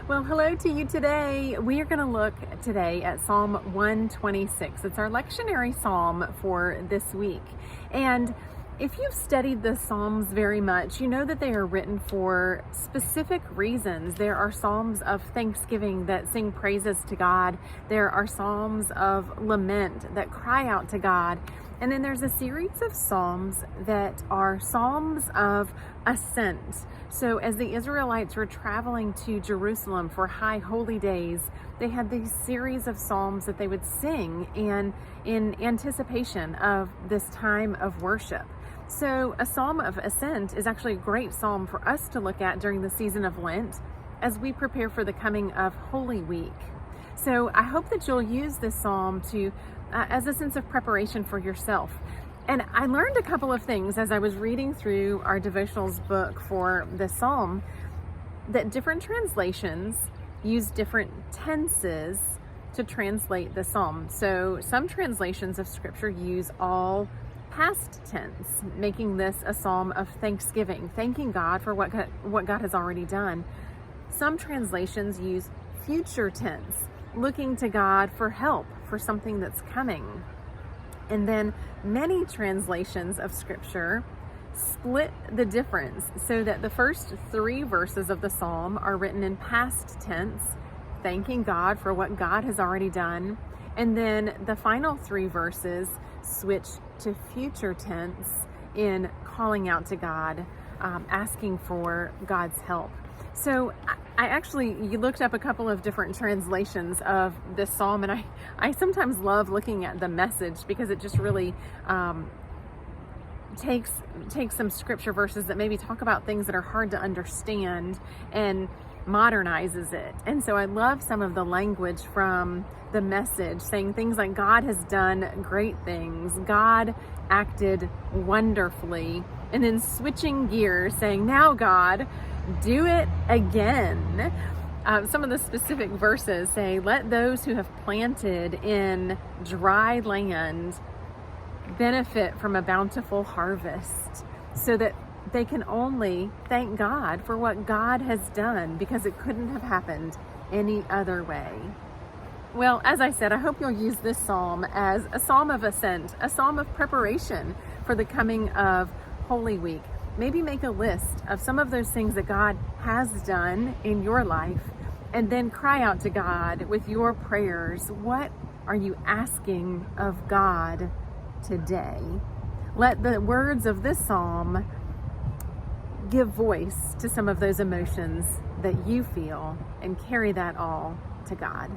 Well, hello to you today. We are going to look today at Psalm 126. It's our lectionary psalm for this week. And if you've studied the Psalms very much, you know that they are written for specific reasons. There are Psalms of thanksgiving that sing praises to God. There are Psalms of lament that cry out to God. And then there's a series of Psalms that are Psalms of ascent. So as the Israelites were traveling to Jerusalem for high holy days, they had these series of Psalms that they would sing in anticipation of this time of worship. So a Psalm of ascent is actually a great psalm for us to look at during the season of Lent as we prepare for the coming of Holy Week. So I hope that you'll use this psalm to as a sense of preparation for yourself. And I learned a couple of things as I was reading through our devotionals book for this psalm, that different translations use different tenses to translate the psalm. So some translations of scripture use all past tense, making this a psalm of thanksgiving, thanking God for what God has already done. Some translations use future tense, looking to God for help for something that's coming. And then many translations of scripture split the difference so that the first 3 verses of the psalm are written in past tense, thanking God for what God has already done. And then the final 3 verses switch to future tense in calling out to God, asking for God's help. So you looked up a couple of different translations of this psalm, and I sometimes love looking at the Message because it just really takes some scripture verses that maybe talk about things that are hard to understand and modernizes it. And so I love some of the language from the Message saying things like, God has done great things, God acted wonderfully, and then switching gears saying, now God, do it again. Some of the specific verses say, let those who have planted in dry land benefit from a bountiful harvest, so that they can only thank God for what God has done, because it couldn't have happened any other way. Well, as I said, I hope you'll use this psalm as a psalm of ascent, a psalm of preparation for the coming of Holy Week. Maybe make a list of some of those things that God has done in your life, and then cry out to God with your prayers. What are you asking of God today? Let the words of this psalm give voice to some of those emotions that you feel, and carry that all to God.